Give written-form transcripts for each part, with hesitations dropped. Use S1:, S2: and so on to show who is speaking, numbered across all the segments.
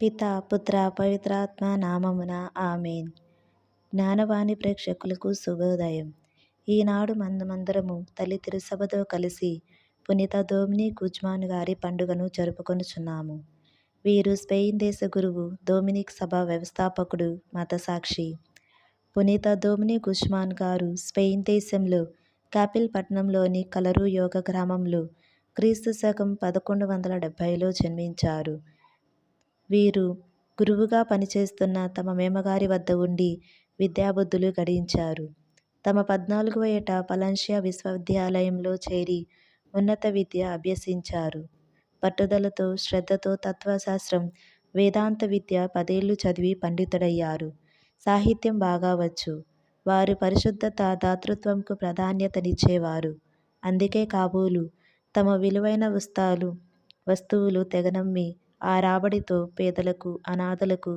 S1: పిత పుత్ర పవిత్రాత్మ నామమున ఆమేన్. జ్ఞానవాణి ప్రేక్షకులకు శుభోదయం. ఈనాడు మనమందరము తల్లి తిరుసభతో కలిసి పునీత డొమినిక్ గుజ్మాన్ గారి పండుగను జరుపుకొనుచున్నాము. వీరు స్పెయిన్ దేశ గురువు, డొమినిక్ సభ వ్యవస్థాపకుడు, మతసాక్షి. పునీత డొమినిక్ గుజ్మాన్ గారు స్పెయిన్ దేశంలో కాపిల్ పట్టణంలోని కలరు యోగ గ్రామంలో క్రీస్తు శకం 1170లో జన్మించారు. వీరు గురువుగా పనిచేస్తున్న తమ మేమగారి వద్ద ఉండి విద్యాబుద్ధులు గడించారు. తమ 14వ ఏట పలన్షియా విశ్వవిద్యాలయంలో చేరి ఉన్నత విద్య అభ్యసించారు. పట్టుదలతో, శ్రద్ధతో తత్వశాస్త్రం, వేదాంత విద్య 10 ఏళ్లు చదివి పండితుడయ్యారు. సాహిత్యం బాగా వచ్చు. వారు పరిశుద్ధత, దాతృత్వంకు ప్రాధాన్యతనిచ్చేవారు. అందుకే కాబోలు తమ విలువైన వస్తువులు తెగనమ్మి ఆ రాబడితో పేదలకు, అనాథలకు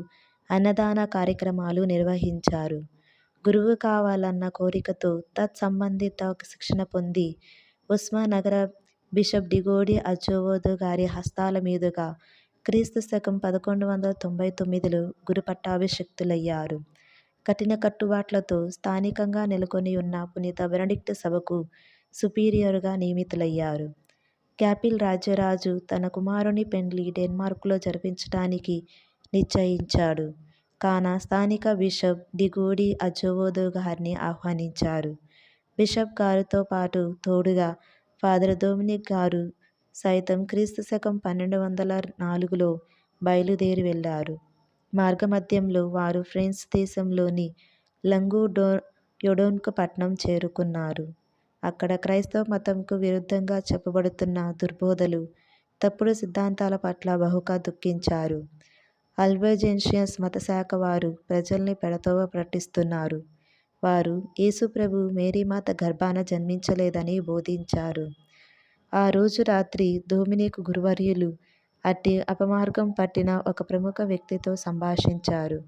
S1: అన్నదాన కార్యక్రమాలు నిర్వహించారు. గురువు కావాలన్న కోరికతో తత్సంబంధిత శిక్షణ పొంది ఉస్మా నగర బిషప్ డిగోడి అజోవోదో గారి హస్తాల మీదుగా క్రీస్తు శకం 1199లో గురు పట్టాభిషిక్తులయ్యారు. కఠిన కట్టుబాట్లతో స్థానికంగా నెలకొని ఉన్న పునీత బెనడిక్ట్ సభకు సుపీరియరుగా నియమితులయ్యారు. కాపిల్ రాజ్యరాజు తన కుమారుని పెండ్లి డెన్మార్కులో జరిపించడానికి నిశ్చయించాడు. కాన స్థానిక బిషప్ డిగోడి అజోవోదో గారిని ఆహ్వానించారు. బిషప్ గారితో పాటు తోడుగా ఫాదర్ డొమినిక్ గారు సైతం క్రీస్తు శకం 1204లో బయలుదేరి వెళ్లారు. మార్గమధ్యంలో వారు ఫ్రాన్స్ దేశంలోని లంగుడొన్క్ పట్టణం చేరుకున్నారు. అక్కడ క్రైస్తవ మతంకు విరుద్ధంగా చెప్పబడుతున్న దుర్బోధలు, తప్పుడు సిద్ధాంతాల పట్ల బహుగా దుఃఖించారు. అల్బిజెన్షియస్ మతశాఖ వారు ప్రజల్ని పెడతోవ పట్టిస్తున్నారు. వారు యేసు ప్రభు మేరీమాత గర్భాన జన్మించలేదని బోధించారు. ఆ రోజు రాత్రి డొమినిక్ గురువర్యులు అట్టి అపమార్గం పట్టిన ఒక ప్రముఖ వ్యక్తితో సంభాషించారు.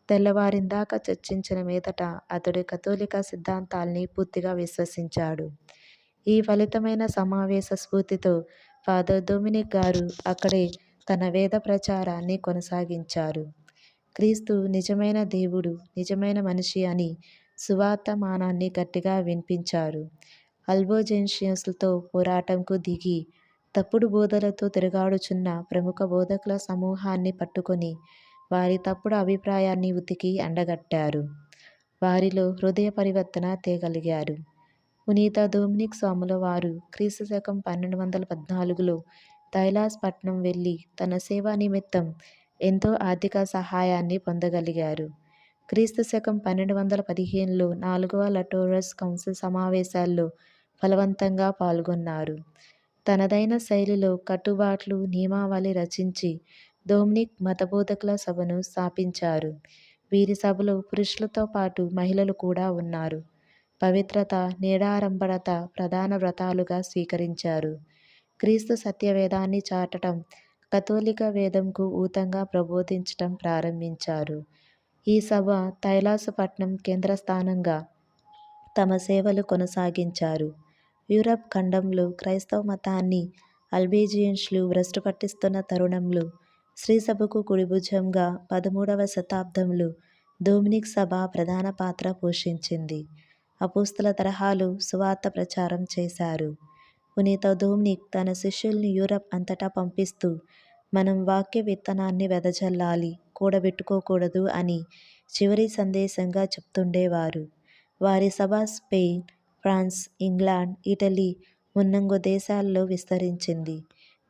S1: తెల్లవారిందాక చర్చించిన మీదట అతడు కథోలిక సిద్ధాంతాల్ని పూర్తిగా విశ్వసించాడు. ఈ ఫలితమైన సమావేశ స్ఫూర్తితో ఫాదర్ డొమినిక్ గారు అక్కడే తన వేద ప్రచారాన్ని కొనసాగించారు. క్రీస్తు నిజమైన దేవుడు, నిజమైన మనిషి అని సువార్తమానాన్ని గట్టిగా వినిపించారు. అల్బిజెన్షియస్లతో పోరాటంకు దిగి తప్పుడు బోధలతో తిరుగాడుచున్న ప్రముఖ బోధకుల సమూహాన్ని పట్టుకొని వారి తప్పుడు అభిప్రాయాన్ని ఉతికి ఎండగట్టారు. వారిలో హృదయ పరివర్తన తేగలిగారు. పునీత డొమినిక్ స్వాముల వారు క్రీస్తు శకం 1214లో తైలాస్ పట్టణం వెళ్ళి తన సేవా నిమిత్తం ఎంతో ఆర్థిక సహాయాన్ని పొందగలిగారు. క్రీస్తు శకం 1215లో 4వ లటోరస్ కౌన్సిల్ సమావేశాల్లో ఫలవంతంగా పాల్గొన్నారు. తనదైన శైలిలో కట్టుబాట్లు, నియమావళి రచించి డొమినిక్ మతబోధకుల సభను స్థాపించారు. వీరి సభలో పురుషులతో పాటు మహిళలు కూడా ఉన్నారు. పవిత్రత, నిరాడంబరత ప్రధాన వ్రతాలుగా స్వీకరించారు. క్రీస్తు సత్యవేదాన్ని చాటటం, కథోలిక వేదంకు ఊతంగా ప్రబోధించటం ప్రారంభించారు. ఈ సభ తైలాసు పట్టణం కేంద్రస్థానంగా తమ సేవలు కొనసాగించారు. యూరప్ ఖండంలో క్రైస్తవ మతాన్ని అల్బిజియన్స్లు భ్రష్టు పట్టిస్తున్న తరుణంలో శ్రీసభకు కుడిభుజంగా 13వ శతాబ్దంలో డొమినిక్ సభ ప్రధాన పాత్ర పోషించింది. అపోస్తల తరహాలో సువార్త ప్రచారం చేశారు. పునీత డొమినిక్ తన శిష్యుల్ని యూరప్ అంతటా పంపిస్తూ మనం వాక్య విత్తనాన్ని వెదజల్లాలి, కూడబెట్టుకోకూడదు అని చివరి సందేశంగా చెప్తుండేవారు. వారి సభ స్పెయిన్, ఫ్రాన్స్, ఇంగ్లాండ్, ఇటలీ మున్నగు దేశాల్లో విస్తరించింది.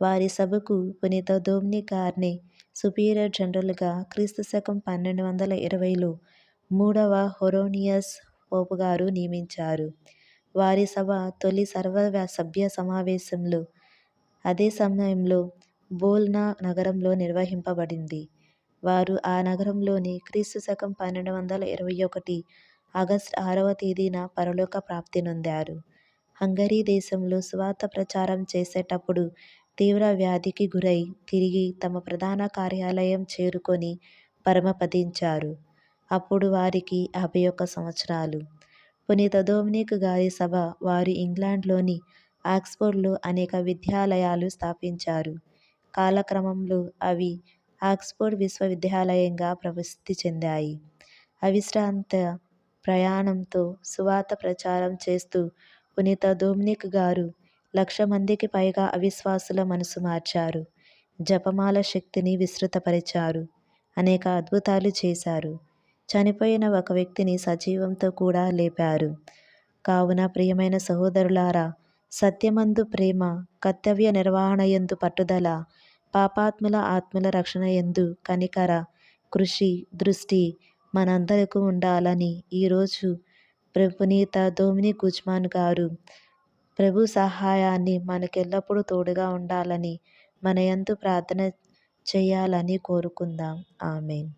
S1: వారి సభకు పునీత డొమినిక్ గారిని సుపీరియర్ జనరల్గా క్రీస్తు శకం 1220లో 3వ హొరోనియస్ పోపు గారు నియమించారు. వారి సభ తొలి సర్వ సభ్య సమావేశంలో అదే సమయంలో బోల్నా నగరంలో నిర్వహింపబడింది. వారు ఆ నగరంలోని క్రీస్తు శకం 1221 ఆగస్టు 6వ తేదీన పరలోక ప్రాప్తి నొందారు. హంగరీ దేశంలో సువార్త ప్రచారం చేసేటప్పుడు తీవ్ర వ్యాధికి గురై తిరిగి తమ ప్రధాన కార్యాలయం చేరుకొని పరమపదించారు. అప్పుడు వారికి 51 సంవత్సరాలు. పునీత డొమినిక్ గారి సభ వారు ఇంగ్లాండ్లోని ఆక్స్ఫోర్డ్లో అనేక విద్యాలయాలు స్థాపించారు. కాలక్రమంలో అవి ఆక్స్ఫోర్డ్ విశ్వవిద్యాలయంగా ప్రసిద్ధి చెందాయి. అవిశ్రాంత ప్రయాణంతో సువార్త ప్రచారం చేస్తూ పునీత డొమినిక్ గారు 1,00,000 మందికి పైగా అవిశ్వాసుల మనసు మార్చారు. జపమాల శక్తిని విస్తృతపరిచారు. అనేక అద్భుతాలు చేశారు. చనిపోయిన ఒక వ్యక్తిని సజీవంతో కూడా లేపారు. కావున ప్రియమైన సహోదరులారా, సత్యమందు ప్రేమ, కర్తవ్య నిర్వహణయందు పట్టుదల, పాపాత్ముల ఆత్మల రక్షణ యందు కనికర, కృషి, దృష్టి మనందరకు ఉండాలని ఈరోజు పునీత డొమినిక్ గుజ్మాన్ గారు ప్రభు సహాయాన్ని మనకెల్లప్పుడూ తోడుగా ఉండాలని మన యందు ప్రార్థన చేయాలని కోరుకుందాం. ఆమేన్.